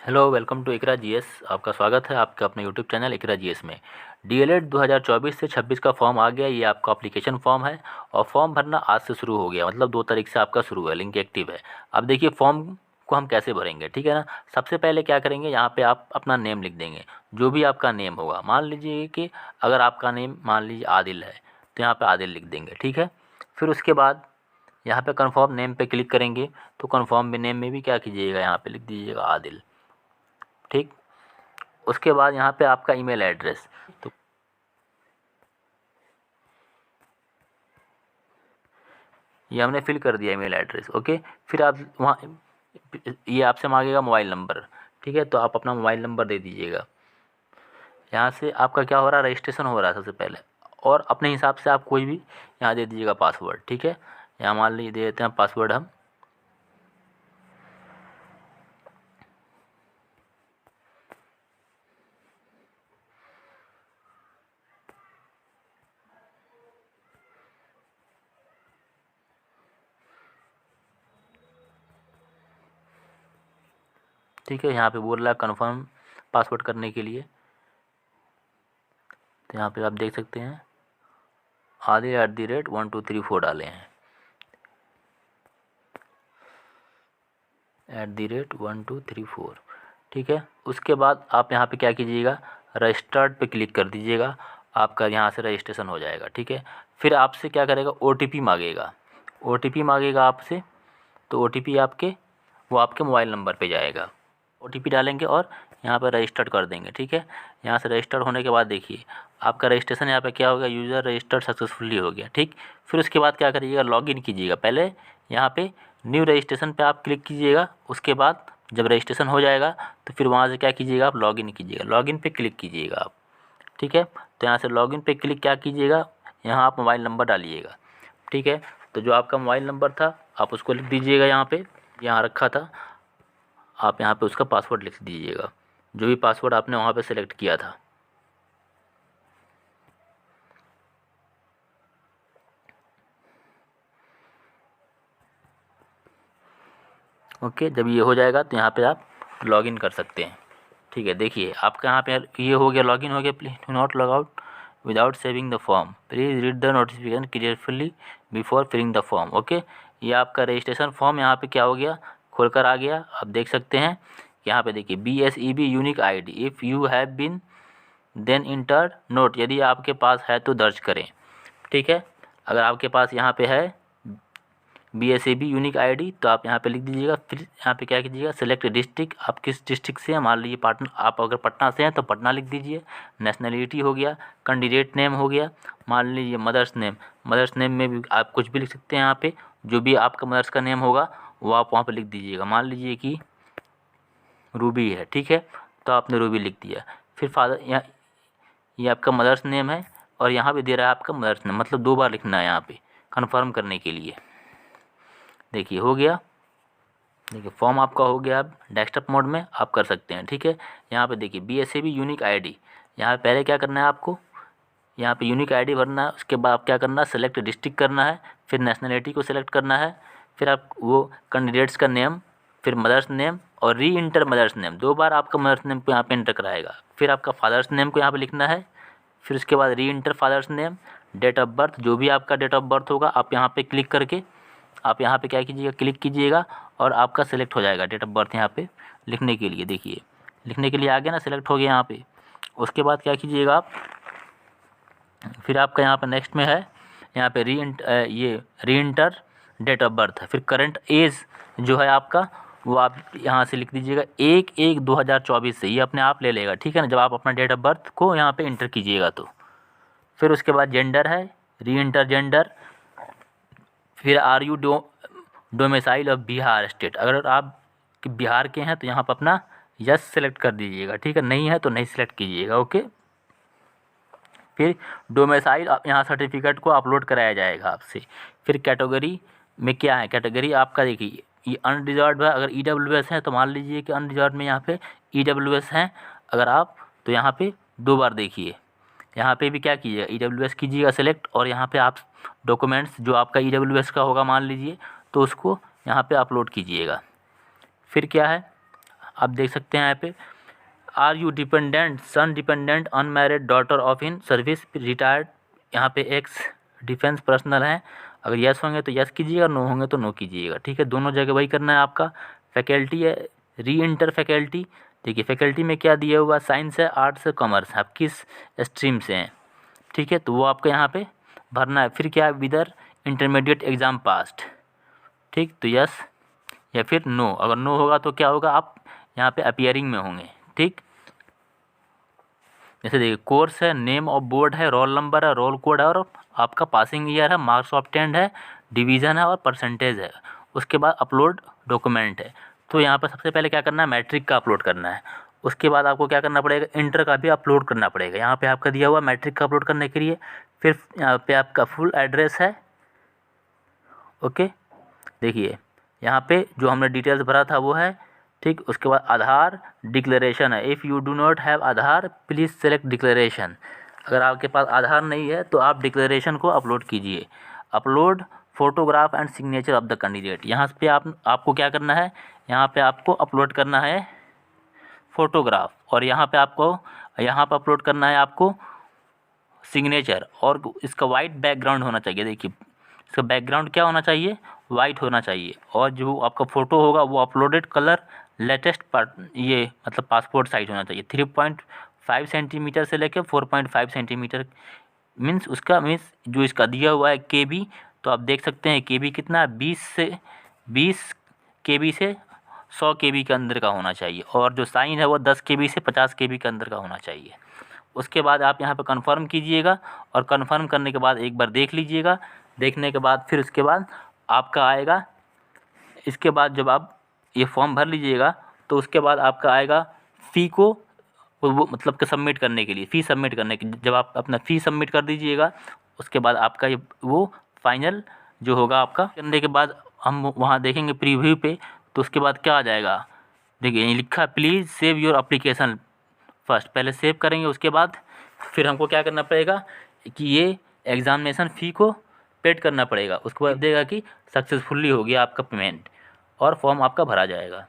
Hello, welcome to Iqra GS. आपका स्वागत है आपका अपने यूट्यूब चैनल इकरा जीएस में। डीएलएड 2024 से 26 का फॉर्म आ गया। ये आपका एप्लीकेशन फॉर्म है और फॉर्म भरना आज से शुरू हो गया, मतलब 2 तारीख से आपका शुरू है, लिंक एक्टिव है। अब देखिए फॉर्म को हम कैसे भरेंगे, ठीक है ना। सबसे पहले क्या करेंगे, यहाँ पे आप अपना नेम लिख देंगे, जो भी आपका नेम होगा। मान लीजिए कि अगर आपका नेम मान लीजिए आदिल है तो यहाँ पर आदिल लिख देंगे, ठीक है। फिर उसके बाद यहाँ पे कन्फर्म नेम पे क्लिक करेंगे तो कन्फर्म नेम में भी क्या कीजिएगा, यहाँ पे लिख दीजिएगा आदिल, ठीक। उसके बाद यहाँ पे आपका ईमेल एड्रेस, तो ये हमने फिल कर दिया ईमेल एड्रेस, ओके। फिर आप वहाँ ये आपसे मांगेगा मोबाइल नंबर, ठीक है। तो आप अपना मोबाइल नंबर दे दीजिएगा। यहाँ से आपका क्या हो रहा है, रजिस्ट्रेशन हो रहा है सबसे पहले। और अपने हिसाब से आप कोई भी यहाँ दे दीजिएगा पासवर्ड, ठीक है। यहाँ मान लीजिए दे देते हैं पासवर्ड हम, ठीक है। यहाँ पे बोल रहा है कन्फर्म पासवर्ड करने के लिए, तो यहाँ पे आप देख सकते हैं आदिल @1 2 3 4 डाले हैं, @1 2 3 4, ठीक है। उसके बाद आप यहाँ पे क्या कीजिएगा, रजिस्टर्ड पे क्लिक कर दीजिएगा। आपका यहाँ से रजिस्ट्रेशन हो जाएगा, ठीक है। फिर आपसे क्या करेगा, ओटीपी मांगेगा। ओटीपी मांगेगा आपसे, तो ओटीपी वो आपके मोबाइल नंबर पे जाएगा। ओटीपी डालेंगे और यहाँ पर रजिस्टर्ड कर देंगे, ठीक है। यहाँ से रजिस्टर्ड होने के बाद देखिए आपका रजिस्ट्रेशन यहाँ पे क्या होगा, यूज़र रजिस्टर्ड सक्सेसफुली हो गया, ठीक। फिर उसके बाद क्या करिएगा, लॉगिन कीजिएगा। पहले यहाँ पे न्यू रजिस्ट्रेशन पे आप क्लिक कीजिएगा। उसके बाद जब रजिस्ट्रेशन हो जाएगा तो फिर वहाँ से क्या कीजिएगा, आप लॉगिन कीजिएगा। लॉगिन पे क्लिक कीजिएगा आप, ठीक है। तो यहाँ से लॉगिन पे क्लिक क्या कीजिएगा, यहाँ आप मोबाइल नंबर डालिएगा, ठीक है। तो जो आपका मोबाइल नंबर था आप उसको लिख दीजिएगा, यहाँ पे यहाँ रखा था। आप यहाँ पे उसका पासवर्ड लिख दीजिएगा, जो भी पासवर्ड आपने वहाँ पे सेलेक्ट किया था। ओके, जब ये हो जाएगा तो यहाँ पे आप लॉगिन कर सकते हैं, ठीक है। देखिए आपका यहाँ पे ये हो गया, लॉगिन हो गया। Please do not log out without saving the form, please read the notification carefully before filling the form, okay. ये आपका रजिस्ट्रेशन फॉर्म यहाँ पे क्या हो गया, खोल कर आ गया। आप देख सकते हैं यहाँ पे देखिए BSEB unique ID, if you have been then enter note, यदि आपके पास है तो दर्ज करें, ठीक है। अगर आपके पास यहाँ पे है BSEB यूनिक ID तो आप यहाँ पे लिख दीजिएगा। फिर यहाँ पे क्या कीजिएगा, सेलेक्ट डिस्ट्रिक्ट, आप किस डिस्ट्रिक्ट से हैं। मान लीजिए पटना, आप अगर पटना से हैं तो पटना लिख दीजिए। नेशनलिटी हो गया, कैंडिडेट नेम हो गया, मान लीजिए मदर्स नेम। मदर्स नेम में भी आप कुछ भी लिख सकते हैं। यहाँ पे जो भी आपका मदर्स का नेम होगा वो आप वहाँ पर लिख दीजिएगा। मान लीजिए कि रूबी है, ठीक है, तो आपने रूबी लिख दिया। फिर फादर, यहाँ ये आपका मदर्स नेम है और यहाँ पे दे रहा है आपका मदर्स नेम, मतलब 2 बार लिखना है यहाँ पे कन्फर्म करने के लिए। देखिए हो गया, देखिए फॉर्म आपका हो गया। अब डेस्कटॉप मोड में आप कर सकते हैं, ठीक है। यहाँ पे देखिए BSEB यूनिक ID, यहाँ पे पहले क्या करना है आपको, यहाँ पे यूनिक ID भरना है। उसके बाद आप क्या करना है, सेलेक्ट डिस्ट्रिक्ट करना है, फिर नेशनलिटी को सिलेक्ट करना है, फिर आप वो कैंडिडेट्स का नेम, फिर मदर्स नेम और री इंटर मदर्स नेम। 2 बार आपका मदर्स नेम को यहाँ पे इंटर कराएगा। फिर आपका फादर्स नेम को यहाँ पे लिखना है, फिर उसके बाद reenter father's name, date of birth, जो भी आपका डेट ऑफ बर्थ होगा आप यहाँ पे क्लिक करके आप यहाँ पे क्या कीजिएगा, क्लिक कीजिएगा और आपका सेलेक्ट हो जाएगा डेट ऑफ बर्थ। यहाँ पे लिखने के लिए देखिए, लिखने के लिए आ गया ना, सेलेक्ट हो गया यहाँ पे। उसके बाद क्या कीजिएगा आप, फिर आपका यहाँ पे नेक्स्ट में है, यहाँ पे री इंटर डेट ऑफ बर्थ है। फिर करंट एज जो है आपका वो आप यहाँ से लिख दीजिएगा 1/1/2024 से, ये अपने आप ले लेगा, ठीक है ना, जब आप अपना डेट ऑफ बर्थ को यहाँ पे इंटर कीजिएगा तो। फिर उसके बाद जेंडर है, री इंटर जेंडर। फिर are you domicile of Bihar state, अगर आप बिहार के हैं तो यहाँ पर अपना यस सेलेक्ट कर दीजिएगा, ठीक है। नहीं है तो नहीं सेलेक्ट कीजिएगा, ओके। फिर डोमिसाइल यहाँ सर्टिफिकेट को अपलोड कराया जाएगा आपसे। फिर कैटेगरी में क्या है, कैटेगरी आपका देखिए ये अनरिजर्व है। अगर EWS है तो मान लीजिए कि अनरिजर्व में यहाँ पे EWS हैं अगर आप, तो यहाँ पे 2 बार देखिए, यहाँ पे भी क्या कीजिएगा, EWS कीजिएगा सेलेक्ट, और यहाँ पे आप डॉक्यूमेंट्स जो आपका EWS का होगा मान लीजिए तो उसको यहाँ पे अपलोड कीजिएगा। फिर क्या है, आप देख सकते हैं यहाँ पे, are you dependent son dependent unmarried daughter of in service retired, यहाँ पे एक्स डिफेंस पर्सनल हैं। अगर यस होंगे तो यस कीजिएगा, नो होंगे तो नो कीजिएगा। ठीक है, दोनों जगह वही करना है आपका। फैकल्टी है, री इंटर फैकल्टी। देखिए फैकल्टी में क्या दिया हुआ, साइंस है, आर्ट्स है, कॉमर्स है, आप किस स्ट्रीम से हैं। ठीक है, तो वो आपको यहाँ पे भरना है। फिर क्या है, विदर इंटरमीडिएट एग्ज़ाम पास्ड। ठीक, तो यस या फिर नो। अगर नो होगा तो क्या होगा, आप यहाँ पे अपीयरिंग में होंगे। ठीक, जैसे देखिए कोर्स है, नेम ऑफ बोर्ड है, रोल नंबर है, रोल कोड है, और आपका पासिंग ईयर है, मार्क्स ऑब्टेन्ड है, डिवीज़न है और परसेंटेज है। उसके बाद अपलोड डॉक्यूमेंट है। तो यहाँ पर सबसे पहले क्या करना है, मैट्रिक का अपलोड करना है। उसके बाद आपको क्या करना पड़ेगा, इंटर का भी अपलोड करना पड़ेगा। यहाँ पे आपका दिया हुआ मैट्रिक का अपलोड करने के लिए। फिर यहाँ पे आपका फुल एड्रेस है। ओके, देखिए यहाँ पे जो हमने डिटेल्स भरा था वो है। ठीक, उसके बाद आधार डिक्लेरेशन है। If you do not have Aadhaar please select declaration. अगर आपके पास आधार नहीं है तो आप डिक्लेरेशन को अपलोड कीजिए। Upload photograph and signature of the candidate. यहाँ पे आपको क्या करना है, यहाँ पे आपको अपलोड करना है फ़ोटोग्राफ, और यहाँ पे अपलोड करना है आपको सिग्नेचर। और इसका वाइट बैकग्राउंड होना चाहिए। देखिए इसका बैकग्राउंड क्या होना चाहिए, वाइट होना चाहिए। और जो आपका फ़ोटो होगा वो अपलोडेड कलर लेटेस्ट ये मतलब पासपोर्ट साइज होना चाहिए। 3.5 सेंटीमीटर से लेकर 4.5 सेंटीमीटर मीन्स जो इसका दिया हुआ है KB, तो आप देख सकते हैं KB कितना, 20 KB से 100 KB के अंदर का होना चाहिए। और जो साइन है वो 10 KB से 50 KB के अंदर का होना चाहिए। उसके बाद आप यहाँ पर कन्फर्म कीजिएगा, और कन्फर्म करने के बाद एक बार देख लीजिएगा। देखने के बाद फिर उसके बाद आपका आएगा, इसके बाद जब आप ये फॉर्म भर लीजिएगा तो उसके बाद आपका आएगा फ़ी को वो मतलब कि सबमिट करने के लिए, फ़ी सबमिट करने के, जब आप अपना फ़ी सबमिट कर दीजिएगा उसके बाद आपका ये वो फाइनल जो होगा आपका करने के बाद हम वहाँ देखेंगे प्रीव्यू पे। तो उसके बाद क्या आ जाएगा, देखिए ये लिखा please save your application first. पहले सेव करेंगे, उसके बाद फिर हमको क्या करना पड़ेगा कि ये एग्ज़ामिनेशन फ़ी को पेड करना पड़ेगा। उसके बाद देगा कि सक्सेसफुली हो गया आपका पेमेंट, और फॉर्म आपका भरा जाएगा।